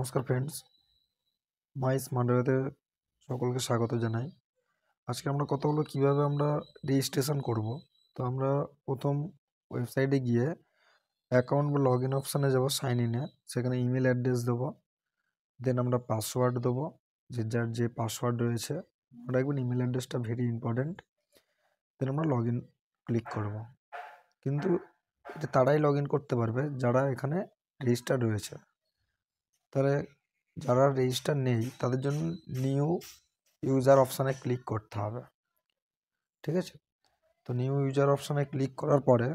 নমস্কার ফ্রেন্ডস, মাই স্মার্টওয়েতে সকলকে স্বাগত জানাই। আজকে আমরা কথা হলো কীভাবে আমরা রেজিস্ট্রেশন করব। তো আমরা প্রথম ওয়েবসাইটে গিয়ে অ্যাকাউন্ট বা লগ ইন অপশানে যাবো, সাইন ইনে। সেখানে ইমেল অ্যাড্রেস দেবো, দেন আমরা পাসওয়ার্ড দেবো, যার যে পাসওয়ার্ড রয়েছে রাখবেন। ইমেল অ্যাড্রেসটা ভেরি ইম্পর্ট্যান্ট। দেন আমরা লগ ইন ক্লিক করব। কিন্তু এটা তারাই লগ ইন করতে পারবে যারা এখানে রেজিস্টার রয়েছে। তাহলে যারা রেজিস্টার নেই তাদের জন্য নিউ ইউজার অপশানে ক্লিক করতে হবে, ঠিক আছে? তো নিউ ইউজার অপশানে ক্লিক করার পরে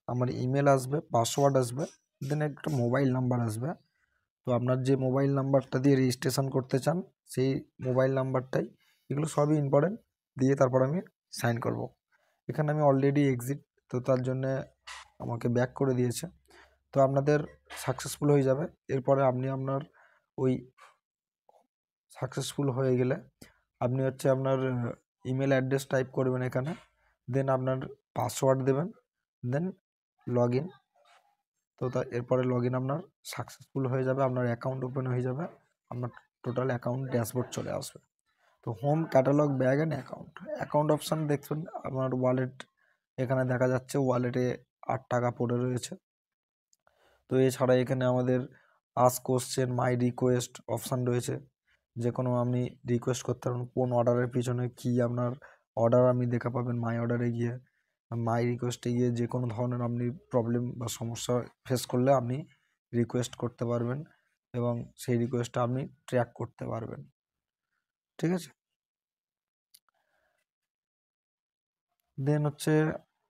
আমার ইমেল আসবে, পাসওয়ার্ড আসবে, দেন একটা মোবাইল নাম্বার আসবে। তো আপনার যে মোবাইল নাম্বারটা দিয়ে রেজিস্ট্রেশন করতে চান সেই মোবাইল নাম্বারটাই, এগুলো সবই ইম্পর্টেন্ট, দিয়ে তারপর আমি সাইন করব। এখানে আমি অলরেডি এক্সিট, তো তার জন্যে আমাকে ব্যাক করে দিয়েছে। তো আপনাদের সাকসেসফুল হয়ে যাবে। এরপরে আপনি আপনার ওই সাকসেসফুল হয়ে গেলে আপনি আপনার ইমেল অ্যাড্রেস টাইপ করবেন এখানে, দেন আপনার পাসওয়ার্ড দেবেন, দেন লগ ইন। তো এরপরে লগ ইন আপনার সাকসেসফুল হয়ে যাবে, আপনার অ্যাকাউন্ট ওপেন হয়ে যাবে, আপনার টোটাল অ্যাকাউন্ট ড্যাশবোর্ড চলে আসবে। তো home catalogue bag and account option দেখবেন, আপনার ওয়ালেট এখানে দেখা যাচ্ছে, ওয়ালেটে 8 টাকা পড়ে রয়েছে। তো এছাড়া এখানে আমাদের ask question, my request option রয়েছে, যে কোনো আপনি রিকোয়েস্ট করতে পারেন কোন অর্ডারের পিছনে কি আপনার অর্ডার আপনি দেখা পাবেন। মাই অর্ডারে গিয়ে, মাই রিকোয়েস্টে গিয়ে যে কোনো ধরনের আপনি প্রবলেম বা সমস্যা ফেস করলে আপনি রিকোয়েস্ট করতে পারবেন এবং সেই রিকোয়েস্টটা আপনি ট্র্যাক করতে পারবেন, ঠিক আছে? দেন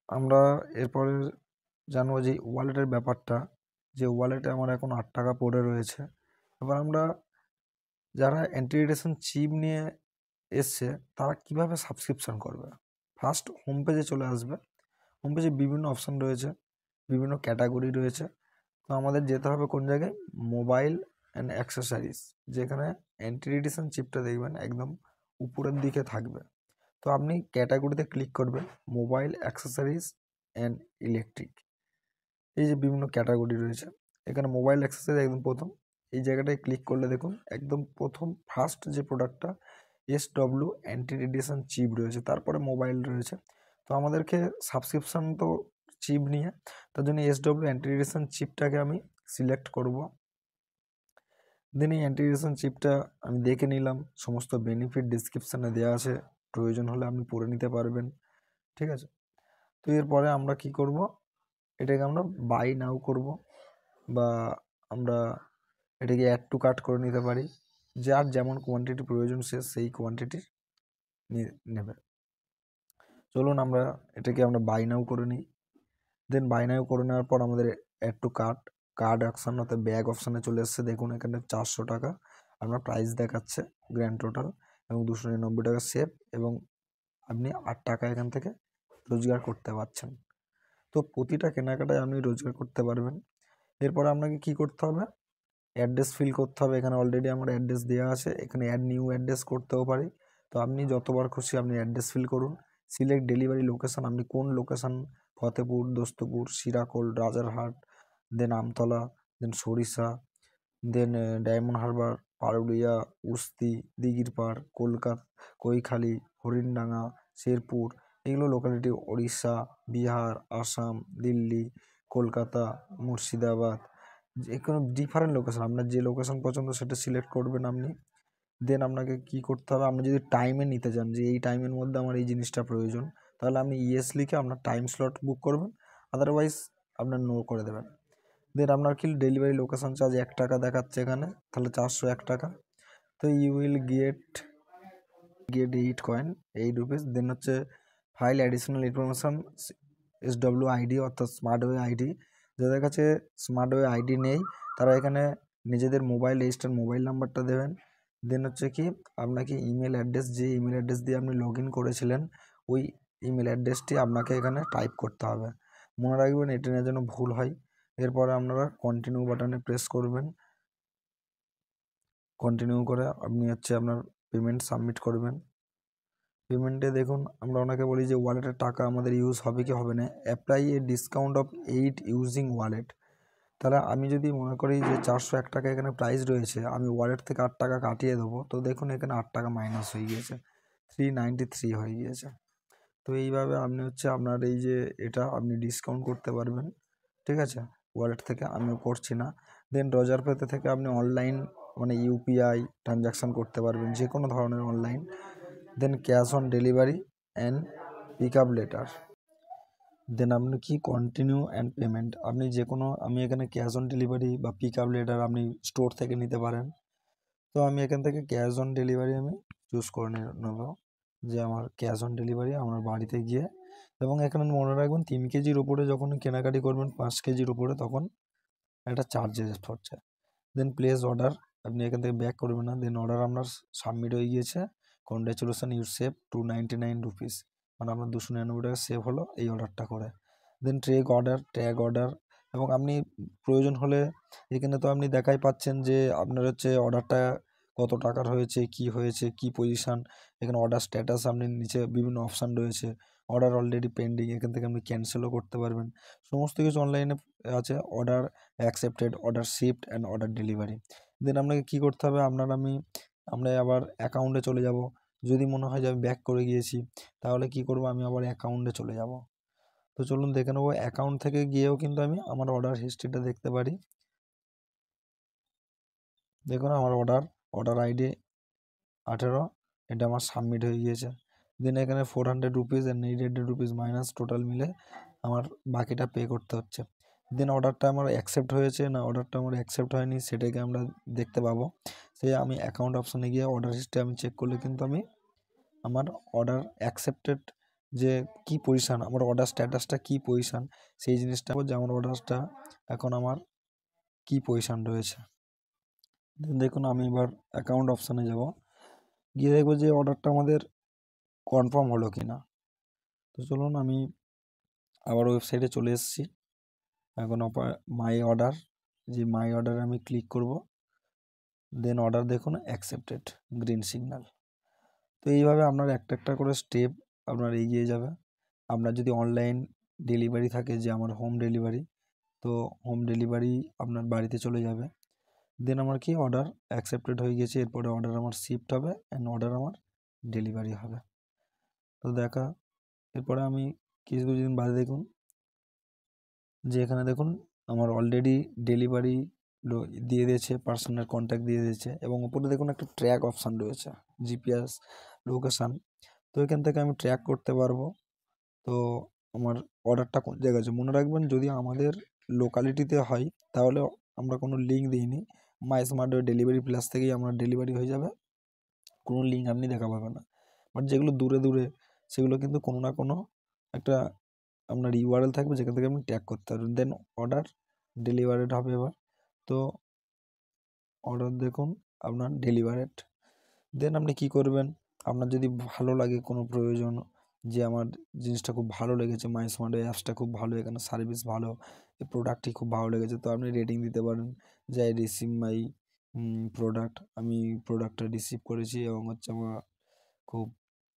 আমরা এরপরে জানবো যে ওয়ালেটের ব্যাপারটা, যে ওয়ালেটে আমার এখন 8 টাকা পড়ে রয়েছে। এবার আমরা যারা অ্যান্টিরিডেশন চিপ নিয়ে এসছে তারা কিভাবে সাবস্ক্রিপশন করবে। ফার্স্ট হোম পেজে চলে আসবে। হোম পেজে বিভিন্ন অপশান রয়েছে, বিভিন্ন ক্যাটাগরি রয়েছে। তো আমাদের যেতে হবে কোন জায়গায়, মোবাইল অ্যান্ড অ্যাক্সেসরিজ, যেখানে অ্যান্টিরিডেশন চিপটা দেখবেন একদম উপরের দিকে থাকবে। তো আপনি ক্যাটাগরিতে ক্লিক করবেন, মোবাইল অ্যাক্সেসরিজ অ্যান্ড ইলেকট্রিক। এই যে বিভিন্ন ক্যাটাগরি রয়েছে, এখানে মোবাইল অ্যাক্সেসরিজ একদম প্রথম। এই জায়গাটায় ক্লিক করলে দেখুন একদম প্রথম ফার্স্ট যে প্রোডাক্টটা SW অ্যান্টি রেডিয়েশন চিপ রয়েছে, তারপরে মোবাইল রয়েছে। তো আমাদেরকে সাবস্ক্রিপশান তো চিপ নিয়ে, তার জন্য SW অ্যান্টি রেডিয়েশন চিপটাকে আমি সিলেক্ট করব। দেন এই অ্যান্টি রেডিয়েশন চিপটা আমি দেখে নিলাম, সমস্ত বেনিফিট ডিসক্রিপশানে দেওয়া আছে, প্রয়োজন হলে আপনি পড়ে নিতে পারবেন, ঠিক আছে? তো এরপরে আমরা কি করব, এটাকে আমরা বাই নাও করব, বা আমরা এটাকে অ্যাড টু কার্ট করে নিতে পারি। যার যেমন কোয়ান্টিটি প্রয়োজন সে সেই কোয়ান্টিটি নেবে। চলুন আমরা এটাকে বাই নাও করে নিই। দেন বাই নাও করে নেওয়ার পর আমাদের অ্যাড টু কার্ড অপশান অর্থাৎ ব্যাগ অপশানে চলে এসছে। দেখুন এখানে 400 টাকা আপনার প্রাইস দেখাচ্ছে গ্র্যান্ড টোটাল, এবং 299 টাকা সেভ, এবং আপনি 8 টাকা এখান থেকে রোজগার করতে পারছেন। তো প্রতিটা কেনাকাটায় আপনি রোজগার করতে পারবেন। এরপরে আপনাকে কি করতে হবে, অ্যাড্রেস ফিল করতে হবে। এখানে অলরেডি আমার অ্যাড্রেস দেওয়া আছে, এখানে অ্যাড নিউ অ্যাড্রেস করতেও পারি। তো আপনি যতবার খুশি আপনি অ্যাড্রেস ফিল করুন। সিলেক্ট ডেলিভারি লোকেশান, আপনি কোন লোকেশান, ফতেপুর, দোস্তপুর, শিরাকোল, রাজারহাট, দেন আমতলা, দেন সরিষা, দেন ডায়মন্ড হারবার, পারুলিয়া, উস্তি, দিঘির পাড়, কলকাতা, কৈখালি, হরিণডাঙ্গা, শেরপুর, এগুলো লোকালিটি। ওড়িশা, বিহার, আসাম, দিল্লি, কলকাতা, মুর্শিদাবাদ, যে কোনো ডিফারেন্ট লোকেশান, আপনার যে লোকেশান পছন্দ সেটা সিলেক্ট করবেন আপনি। দেন আপনাকে কি করতে হবে, আপনি যদি টাইমে নিতে চান যে এই টাইমের মধ্যে আমার এই জিনিসটা প্রয়োজন, তাহলে আপনি ইয়েস লিখে আপনার টাইম স্লট বুক করবেন, আদারওয়াইজ আপনার নো করে দেবেন। দেন আপনার কি ডেলিভারি লোকেশান চার্জ 1 টাকা দেখাচ্ছে এখানে, তাহলে 401 টাকা। তো you will get 8 coin, 8 rupees. Then file additional information SW ID অর্থাৎ স্মার্টওয়ে আইডি। যাদের কাছে স্মার্টওয়ে আইডি নেই তারা এখানে নিজেদের মোবাইল রেজিস্টার মোবাইল নাম্বারটা দেবেন। দেন কি আপনাকে ইমেল অ্যাড্রেস, যে ইমেল অ্যাড্রেস দিয়ে আপনি লগ ইন করেছিলেন ওই ইমেল অ্যাড্রেসটি আপনাকে এখানে টাইপ করতে হবে। মনে রাখবেন এটা যেন ভুল হয়। এরপরে আপনারা কন্টিনিউ বাটনে প্রেস করবেন। কন্টিনিউ করে আপনি আপনার পেমেন্ট সাবমিট করবেন। পেমেন্টে দেখুন আমরা ওনাকে বলি যে ওয়ালেটের টাকা আমাদের ইউজ হবে কি হবে না। Apply A discount of 8 using wallet. তাহলে আমি যদি মনে করি যে 401 টাকা এখানে প্রাইস রয়েছে, আমি ওয়ালেট থেকে 8 টাকা কাটিয়ে দেবো, তো দেখুন এখানে 8 টাকা মাইনাস হয়ে গিয়েছে, 393 হয়ে গিয়েছে। তো এইভাবে আপনি হচ্ছে আপনার এই যে এটা আপনি ডিসকাউন্ট করতে পারবেন, ঠিক আছে, ওয়ালেট থেকে, আমিও করছি না। দেন রজার পেতে থেকে আপনি অনলাইন মানে ইউপিআই ট্রানজাকশান করতে পারবেন, যে কোনো ধরনের online. Then cash on delivery and pick up later. Then আপনি কি কন্টিনিউ অ্যান্ড পেমেন্ট, আপনি যে কোনো, আমি এখানে ক্যাশ অন ডেলিভারি বা পিক আপ লেটার আপনি স্টোর থেকে নিতে পারেন। তো আমি এখান থেকে ক্যাশ অন ডেলিভারি আমি চুজ করে নেব, যে আমার ক্যাশ অন ডেলিভারি আমার বাড়িতে গিয়ে। এবং এখানে মনে রাখবেন 3 কেজির উপরে যখন কেনাকাটি করবেন, 5 কেজির উপরে, তখন একটা চার্জেস হচ্ছে। দেন প্লেস অর্ডার, আপনি এখান থেকে ব্যাক করবেন না। দেন অর্ডার আপনার সাবমিট হয়ে গিয়েছে, কংগ্রেচুলেশন ইউ সেভ 299 রুপিস, মানে আপনার 299 টাকা সেভ হলো এই অর্ডারটা করে। দেন ট্র্যাক অর্ডার, এবং আপনি প্রয়োজন হলে এখানে তো আপনি দেখাই পাচ্ছেন যে আপনার হচ্ছে অর্ডারটা কত টাকার হয়েছে, কি হয়েছে, কি পজিশান। এখানে অর্ডার স্ট্যাটাস, আপনি নিচে বিভিন্ন অপশান রয়েছে, অর্ডার অলরেডি পেন্ডিং, এখান থেকে আপনি ক্যান্সেলও করতে পারবেন। সমস্ত কিছু অনলাইনে আছে, order accepted, order shipped and order delivery. Then আপনাকে কী করতে হবে, আমরা আবার অ্যাকাউন্টে চলে যাব। যদি মনে হয় যে আমি ব্যাক করে গিয়েছি, তাহলে কি করব, আমি আবার অ্যাকাউন্টে চলে যাব। তো চলুন দেখে নেবো, অ্যাকাউন্ট থেকে গিয়েও কিন্তু আমি আমার অর্ডার হিস্ট্রিটা দেখতে পারি। দেখুন আমার অর্ডার আইডি 18, এটা আমার সাবমিট হয়ে গিয়েছে। দেন এখানে 400 rupees and 800 rupees minus, total মিলে আমার বাকিটা পে করতে হচ্ছে। দেন অর্ডারটা আমার অ্যাকসেপ্ট হয়েছে না অর্ডারটা আমার অ্যাকসেপ্ট হয়নি, সেটাকে আমরা দেখতে পাবো। আমি অ্যাকাউন্ট অপশানে গিয়ে অর্ডার হিস্ট্রি আমি চেক করলে কিন্তু আমি আমার অর্ডার অ্যাকসেপ্টেড যে কী পজিশান, আমার অর্ডার স্ট্যাটাসটা কী পজিশান, সেই জিনিসটা, যে আমার অর্ডারটা এখন আমার কী পজিশান রয়েছে। দেখুন আমি এবার অ্যাকাউন্ট অপশানে যাব, গিয়ে দেখবো যে অর্ডারটা আমাদের কনফার্ম হলো কি না। তো চলুন আমি আবার ওয়েবসাইটে চলে এসেছি। এখন মাই অর্ডারে আমি ক্লিক করব। দেন অর্ডার দেখুন অ্যাকসেপ্টেড, গ্রিন সিগন্যাল। তো এইভাবে আপনার একটা একটা করে স্টেপ আপনার এগিয়ে যাবে। আপনার যদি অনলাইন ডেলিভারি থাকে, যে আমার হোম ডেলিভারি, তো হোম ডেলিভারি আপনার বাড়িতে চলে যাবে। দেন আমার কি অর্ডার অ্যাকসেপ্টেড হয়ে গেছে, এরপরে অর্ডার আমার শিফট হবে অ্যান্ড অর্ডার আমার ডেলিভারি হবে। তো এরপরে আমি কিছুদিন বাদে দেখুন যে এখানে দেখুন আমার অলরেডি ডেলিভারি দিয়ে দিয়েছে, পার্সোনাল কন্ট্যাক্ট দিয়ে দিয়েছে, এবং উপরে দেখুন একটা ট্র্যাক অপশান রয়েছে, জিপিএস লোকেশান। তো এখান থেকে আমি ট্র্যাক করতে পারবো তো আমার অর্ডারটা কোন জায়গায় আছে। মনে রাখবেন যদি আমাদের লোকালিটিতে হয়, তাহলে আমরা কোনো লিঙ্ক দিইনি, মাই স্মার্ট ডেলিভারি প্লাস থেকেই আমার ডেলিভারি হয়ে যাবে, কোনো লিঙ্ক আপনি দেখা পাবেন না। বাট যেগুলো দূরে দূরে, সেগুলো কিন্তু কোনো না কোনো একটা আপনার ইউআরএল থাকবে, যেখান থেকে আপনি ট্যাগ করতে পারবেন। দেন অর্ডার ডেলিভারেড হবে এবার। তো অর্ডার দেখুন আপনার ডেলিভারেড। দেন আপনি কী করবেন, আপনার যদি ভালো লাগে কোনো প্রয়োজন, যে আমার জিনিসটা খুব ভালো লেগেছে, মাই স্মার্ট অ্যাপসটা খুব ভালো, এখানে সার্ভিস ভালো, এই প্রোডাক্টটি খুব ভালো লেগেছে, তো আপনি রেটিং দিতে পারেন যে আই রিসিভ মাই প্রোডাক্ট, আমি প্রোডাক্টটা রিসিভ করেছি এবং হচ্ছে আমার খুব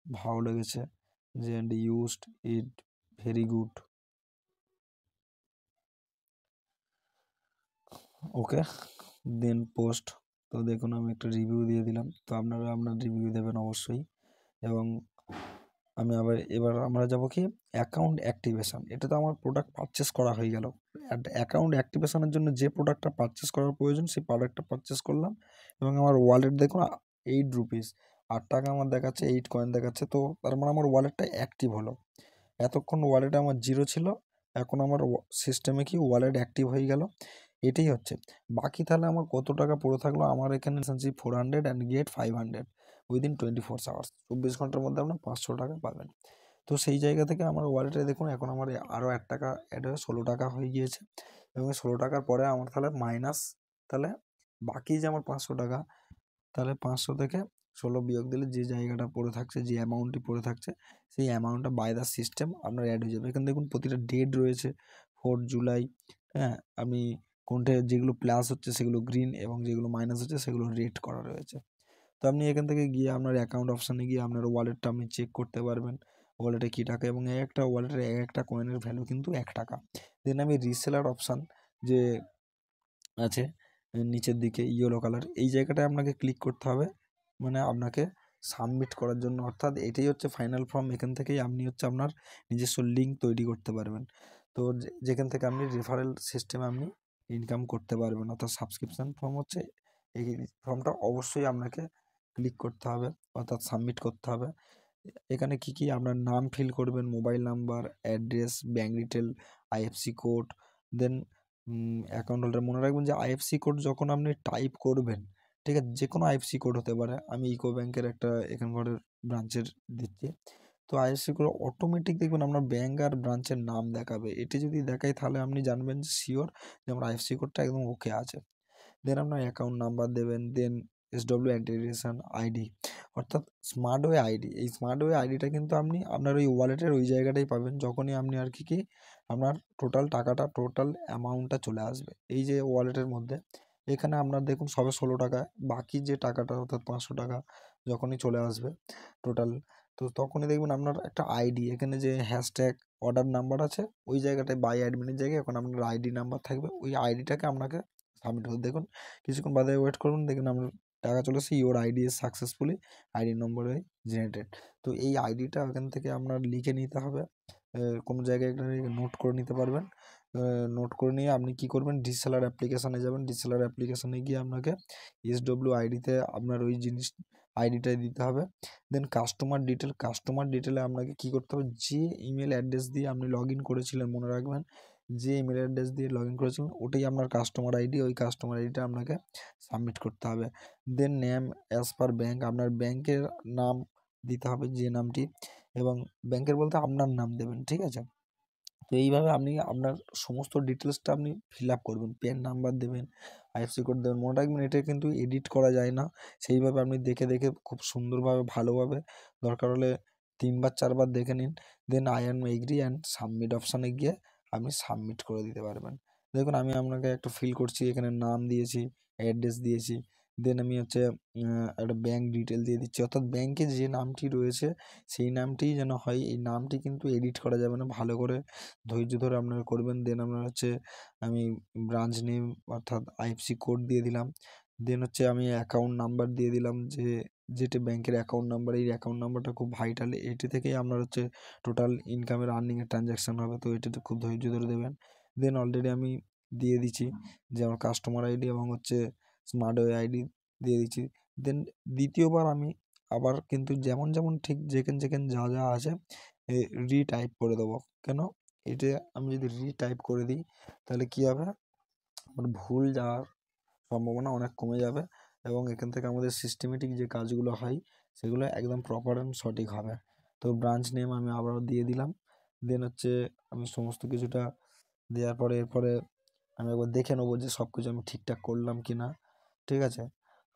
ভালো লেগেছে, যে and used it very good. Okay, then post. তো দেখুন আমি একটা রিভিউ দিয়ে দিলাম, তো আপনারা আপনার রিভিউ দেবেন অবশ্যই। এবং এবার আমরা যাব কি অ্যাকাউন্ট অ্যাক্টিভেশন। এটা তো আমার প্রোডাক্ট পারচেস করা হয়ে গেল। অ্যাকাউন্ট অ্যাক্টিভেশনের জন্য যে প্রোডাক্টটা পারচেস করার প্রয়োজন, সেই প্রোডাক্টটা পারচেস করলাম, এবং আমার ওয়ালেট দেখুন 8 রুপিস, 8 টাকা আমার দেখাচ্ছে, 8 কয়েন দেখাচ্ছে। তো তার মানে আমার ওয়ালেটটা অ্যাক্টিভ হলো। এতক্ষণ ওয়ালেটে আমার জিরো ছিল, এখন আমার সিস্টেমে কি ওয়ালেট অ্যাক্টিভ হয়ে গেল। এটাই হচ্ছে। বাকি তাহলে আমার কত টাকা পড়ে থাকলো, আমার এখানে শুনছি 400 অ্যান্ড গেট 500 উইদিন 24 আওয়ার্স, 24 ঘন্টার মধ্যে আপনার 500 টাকা পাবেন। তো সেই জায়গা থেকে আমার ওয়ালেটে দেখুন এখন আমার আরও 1 টাকা অ্যাড হয়ে 16 টাকা হয়ে গিয়েছে, এবং 16 টাকার পরে আমার তাহলে মাইনাস, তাহলে বাকি যে আমার 500 টাকা, তাহলে 500 থেকে 16 বিয়োগ দিলে যে জায়গাটা পড়ে থাকছে, যে অ্যামাউন্টটি পড়ে থাকছে, সেই অ্যামাউন্টটা বাই দ্য সিস্টেম আপনার অ্যাড হয়ে যাবে। এখানে দেখুন প্রতিটা ডেট রয়েছে, 4 জুলাই, হ্যাঁ, আমি কোনটা যেগুলো প্লাস হচ্ছে সেগুলো গ্রিন, এবং যেগুলো মাইনাস হচ্ছে সেগুলো রেড করা রয়েছে। তো আপনি এখান থেকে গিয়ে আপনার অ্যাকাউন্ট অপশানে গিয়ে আপনার ওয়ালেটটা আপনি চেক করতে পারবেন, ওয়ালেটে কী টাকা, এবং একটা ওয়ালেটের একটা কয়েনের ভ্যালু কিন্তু 1 টাকা। দেন আমি রিসেলার অপশান, যে আছে নিচের দিকে ইয়েলো কালার, এই জায়গাটায় আপনাকে ক্লিক করতে হবে, মানে আপনাকে সাবমিট করার জন্য। অর্থাৎ এটাই হচ্ছে ফাইনাল ফর্ম। এখান থেকেই আপনি হচ্ছে আপনার নিজস্ব লিঙ্ক তৈরি করতে পারবেন। তো যেখান থেকে আপনি রেফারেল সিস্টেমে আপনি ইনকাম করতে পারবেন। অর্থাৎ সাবস্ক্রিপশান ফর্ম হচ্ছে এই ফর্মটা অবশ্যই আপনাকে ক্লিক করতে হবে, অর্থাৎ সাবমিট করতে হবে। এখানে কি কি আপনার নাম ফিল করবেন, mobile number, address, bank detail, IFSC code, then account holder. মনে রাখবেন যে আইএফসি কোড যখন আপনি টাইপ করবেন, ঠিক আছে, যে কোনো আইএফসি কোড হতে পারে। আমি ইকো ব্যাংকের একটা এখানকার ব্রাঞ্চের দিচ্ছি। তো আইএফসি কোড অটোমেটিক দেখবেন আপনার ব্যাংক আর ব্রাঞ্চের নাম দেখাবে। এটি যদি দেখায় তাহলে আপনি জানবেন যে শিওর যে আমার আইএফসি কোডটা একদম ওকে আছে। দেন আপনার অ্যাকাউন্ট নাম্বার দেবেন, দেন এসডব্লিউ অ্যান্টিগ্রেশন আইডি, অর্থাৎ স্মার্ট ওয়ে আইডি। এই স্মার্ট ওয়ে আইডিটা কিন্তু আপনি আপনার ওই ওয়ালেটের ওই জায়গাটাই পাবেন যখনই আপনি আর কি আপনার টোটাল টাকাটা, টোটাল অ্যামাউন্টটা চলে আসবে এই যে ওয়ালেটের মধ্যে। এখানে আপনার দেখুন সবে 16 টাকা, বাকি যে টাকাটা অর্থাৎ 500 টাকা যখনই চলে আসবে টোটাল, তো তখনই দেখবেন আপনার একটা আইডি, এখানে যে হ্যাশট্যাগ অর্ডার নাম্বার আছে ওই জায়গাটায় বাই অ্যাডমিনের জায়গায় এখন আপনার আইডি নাম্বার থাকবে। ওই আইডিটাকে আপনাকে সাবমিট করতে দেখুন, কিছুক্ষণ বাদে ওয়েট করুন, দেখুন আপনার টাকা চলে এসেছে, your ID is successfully ID নম্বরে জেনারেটেড। তো এই আইডিটা ওখান থেকে আপনার লিখে নিতে হবে, কোনো জায়গায় একটা নোট করে নিতে পারবেন। নোট করে নিয়ে আপনি কি করবেন, ডিসেলার অ্যাপ্লিকেশানে যাবেন। ডিসেলার অ্যাপ্লিকেশানে গিয়ে আপনাকে এসডব্লিউ আইডিতে আপনার ওই জিনিস আইডিটাই দিতে হবে। দেন কাস্টমার ডিটেলে আপনাকে কি করতে হবে, যে ইমেল অ্যাড্রেস দিয়ে আপনি লগ ইন করেছিলেন, মনে রাখবেন যে ইমেল অ্যাড্রেস দিয়ে লগ ইন করেছিলেন ওটাই আপনার কাস্টমার আইডি, ওই কাস্টমার আইডিটা আপনাকে সাবমিট করতে হবে। Then name as per bank, আপনার ব্যাংকের নাম দিতে হবে যে নামটি, এবং ব্যাংকের বলতে আপনার নাম দেবেন, ঠিক আছে। তো এইভাবে আপনি আপনার সমস্ত ডিটেলসটা আপনি ফিল আপ করবেন, প্যান নাম্বার দেবেন, আইএফসি কোড দেবেন। মনে রাখবেন এটা কিন্তু এডিট করা যায় না, সেইভাবে আপনি দেখে দেখে খুব সুন্দরভাবে ভালোভাবে দরকার হলে 3-4 বার দেখে নিন। Then I am agree and submit অপশানে গিয়ে আপনি সাবমিট করে দিতে পারবেন। দেখুন আমি আপনাকে একটা ফিল করছি, এখানে নাম দিয়েছি, অ্যাড্রেস দিয়েছি, দেন আমি হচ্ছে একটা ব্যাঙ্ক ডিটেল দিয়ে দিচ্ছি। অর্থাৎ ব্যাংকে যে নামটি রয়েছে সেই নামটিই যেন হয়, এই নামটি কিন্তু এডিট করা যাবে না। ভালো করে ধৈর্য ধরে আপনারা করবেন। দেন আপনার হচ্ছে আমি ব্রাঞ্চ নেম অর্থাৎ আইএফসি কোড দিয়ে দিলাম। দেন হচ্ছে আমি অ্যাকাউন্ট নাম্বার দিয়ে দিলাম, যে যেটা ব্যাংকের অ্যাকাউন্ট নাম্বার, এই অ্যাকাউন্ট নাম্বারটা খুব ভাইটাল, এটি থেকেই আপনার হচ্ছে টোটাল ইনকামের আর্নিংয়ের ট্রানজ্যাকশান হবে। তো এটাতে খুব ধৈর্য ধরে দেবেন। দেন অলরেডি আমি দিয়ে দিচ্ছি যে আমার কাস্টমার আইডি এবং হচ্ছে স্মার্ট ওয়ে আইডি দিয়ে দিচ্ছি। দেন দ্বিতীয়বার আমি আবার কিন্তু যেমন যেমন ঠিক যেখানে যা যা আছে রিটাইপ করে দেবো। কেন, এটা আমি যদি রিটাইপ করে দিই তাহলে কী হবে, আমার ভুল যাওয়ার সম্ভাবনা অনেক কমে যাবে, এবং এখান থেকে আমাদের সিস্টেমেটিক যে কাজগুলো হয় সেগুলো একদম প্রপার অ্যান্ড সঠিক হবে। তো ব্রাঞ্চ নেম আমি আবারও দিয়ে দিলাম। দেন হচ্ছে আমি সমস্ত কিছুটা দেওয়ার পরে এরপরে আমি একবার দেখে নেবো যে সব কিছু আমি ঠিকঠাক করলাম কি না, ঠিক আছে।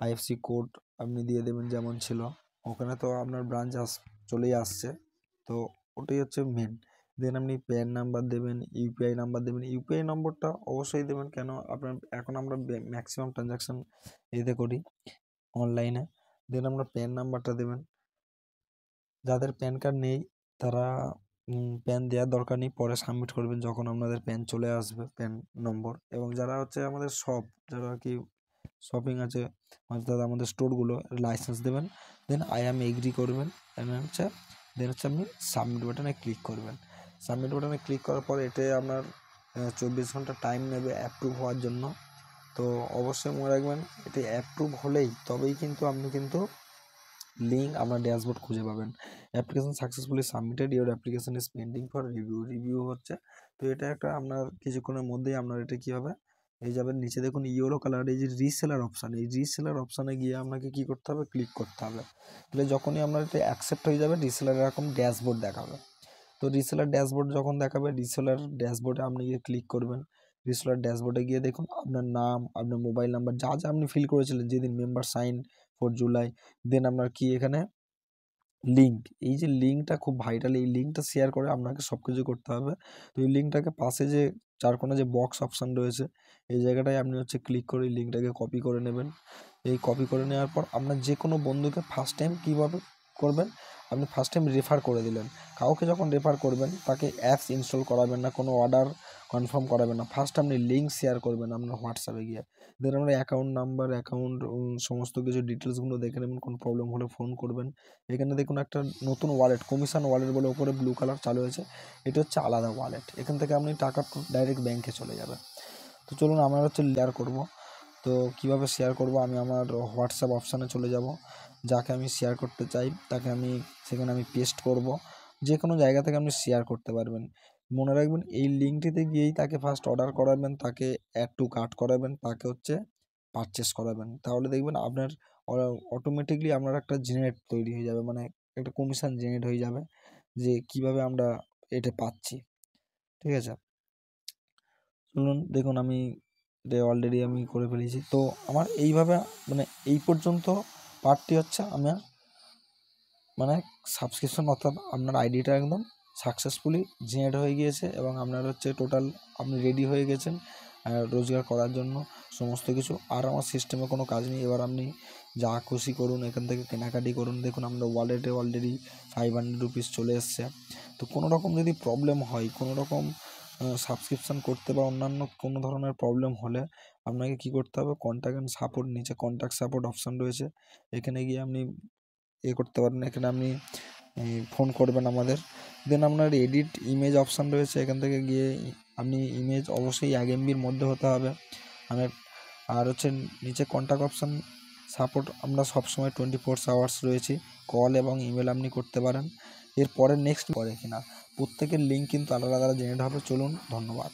আইএফসি কোড আপনি দিয়ে দেবেন যেমন ছিল, ওখানে তো আপনার ব্রাঞ্চ চলেই আসছে, তো ওটাই হচ্ছে মেন। দেন আপনি প্যান নাম্বার দেবেন, ইউপিআই নাম্বার দেবেন। ইউপিআই নম্বরটা অবশ্যই দেবেন, কেন আপনার এখন আমরা ম্যাক্সিমাম ট্রানজ্যাকশান এতে করি অনলাইনে। দেন আপনার প্যান নাম্বারটা দেবেন। যাদের প্যান কার্ড নেই তারা প্যান দেওয়ার দরকার নেই, পরে সাবমিট করবেন যখন আপনাদের প্যান চলে আসবে, প্যান নম্বর। এবং যারা হচ্ছে আমাদের যারা আর কি শপিং আছে অর্থাৎ আমাদের স্টোরগুলো, লাইসেন্স দেবেন। দেন আই অ্যাম এগ্রি করবেন, দেন হচ্ছে আপনি সাবমিট বাটনে ক্লিক করবেন। সাবমিট বাটনে ক্লিক করার পর এটাই আপনার 24 ঘন্টা টাইম নেবে অ্যাপ্রুভ হওয়ার জন্য। তো অবশ্যই মনে রাখবেন এটি অ্যাপ্রুভ হলেই তবেই কিন্তু আপনি কিন্তু লিঙ্ক আপনার ড্যাশবোর্ড খুঁজে পাবেন। Application successfully submitted, your application is pending for review হচ্ছে। তো এটা একটা আপনার কিছুক্ষণের মধ্যেই আপনার এটা কী হবে, এই যাবেন নিচে দেখুন ইয়েলো কালার, এই যে রিসেলার অপশান, এই রিসেলার অপশানে গিয়ে আপনাকে কী করতে হবে, ক্লিক করতে হবে। তাহলে যখনই আপনার এটা অ্যাকসেপ্ট হয়ে যাবে রিসেলার এরকম ড্যাশবোর্ড দেখাবে। তো রিসেলার ড্যাশবোর্ড যখন দেখাবে, রিসেলার ড্যাশবোর্ডে আপনি গিয়ে ক্লিক করবেন। রিসেলার ড্যাশবোর্ডে গিয়ে দেখুন আপনার নাম, আপনার মোবাইল নাম্বার, যা যা আপনি ফিল করেছিলেন যেদিন মেম্বার সাইন ফর জুলাই। দেন আপনার কি এখানে লিঙ্ক, এই যে লিঙ্কটা খুব ভাইটাল, এই লিঙ্কটা শেয়ার করে আপনাকে সব কিছু করতে হবে। তো এই লিঙ্কটাকে পাশে যে চারকোনা যে বক্স অপশান রয়েছে এই জায়গাটায় আপনি হচ্ছে ক্লিক করে এই লিঙ্কটাকে কপি করে নেবেন। এই কপি করে নেওয়ার পর আপনার যে কোনো বন্ধুকে ফার্স্ট টাইম কীভাবে করবেন, আপনি ফার্স্ট টাইম রেফার করে দিলেন। কাউকে যখন রেফার করবেন তাকে অ্যাপস ইনস্টল করাবেন না, কোনো অর্ডার কনফার্ম করাবেন না, ফার্স্ট আপনি লিঙ্ক শেয়ার করবেন আপনার হোয়াটসঅ্যাপে গিয়ে। দেন আপনার অ্যাকাউন্ট নাম্বার, অ্যাকাউন্ট সমস্ত কিছু ডিটেলসগুলো দেখে নেবেন, কোনো প্রবলেম হলে ফোন করবেন। এখানে দেখুন একটা নতুন ওয়ালেট, কমিশন ওয়ালেট বলে ওপরে ব্লু কালার চালু হয়েছে, এটা হচ্ছে আলাদা ওয়ালেট। এখান থেকে আপনি টাকা ডাইরেক্ট ব্যাংকে চলে যাবে। তো চলুন আমরা হচ্ছে শেয়ার করব। তো কিভাবে শেয়ার করব, আমি আমার হোয়াটসঅ্যাপ অপশানে চলে যাব, যাকে আমি শেয়ার করতে চাই তাকে আমি সেখানে আমি পেস্ট করব। যে কোনো জায়গা থেকে আপনি শেয়ার করতে পারবেন। মনে রাখবেন এই লিঙ্কটিতে গিয়েই তাকে ফার্স্ট অর্ডার করাবেন, তাকে অ্যাড টু কার্ট করাবেন, তাকে হচ্ছে পারচেস করাবেন। তাহলে দেখবেন আপনার অটোমেটিকলি আপনার একটা জেনারেট তৈরি হয়ে যাবে, মানে একটা কমিশন জেনারেট হয়ে যাবে যে কিভাবে আমরা এটা পাচ্ছি। ঠিক আছে, চলুন দেখুন আমি এটা অলরেডি আমি করে ফেলেছি। তো আমার এইভাবে মানে এই পর্যন্ত পার্টটি হচ্ছে আমার মানে সাবস্ক্রিপশন, অর্থাৎ আপনার আইডিটা একদম সাকসেসফুলি জেনারেট হয়ে গিয়েছে এবং আপনার হচ্ছে টোটাল আপনি রেডি হয়ে গেছেন রোজগার করার জন্য সমস্ত কিছু। আর আমার সিস্টেমে কোনো কাজ নেই, এবার আপনি যা খুশি করুন, এখান থেকে কেনাকাটি করুন। দেখুন আমরা ওয়ালেটে অলরেডি 500 রুপিস চলে এসছে। তো কোনো রকম যদি প্রবলেম হয়, কোনো রকম সাবস্ক্রিপশান করতে বা অন্যান্য কোনো ধরনের প্রবলেম হলে আপনাকে কী করতে হবে, কন্ট্যাক্ট অ্যান্ড সাপোর্ট, নিচে কন্ট্যাক্ট সাপোর্ট অপশান রয়েছে, এখানে গিয়ে আপনি করতে পারেন। এখানে আপনি ফোন করবেন আমাদের। দেন আপনার এডিট ইমেজ অপশান রয়েছে, এখান থেকে গিয়ে আপনি ইমেজ অবশ্যই 1 MBর মধ্যে হতে হবে। আর হচ্ছে নিচে কন্ট্যাক্ট অপশান সাপোর্ট, আমরা সবসময় 24 আওয়ার্স রয়েছি, কল এবং ইমেল আপনি করতে পারেন। এরপরে নেক্সট করে কিনা প্রত্যেকের লিঙ্ক কিন্তু আলাদা আলাদা জেনারেট হবে। চলুন, ধন্যবাদ।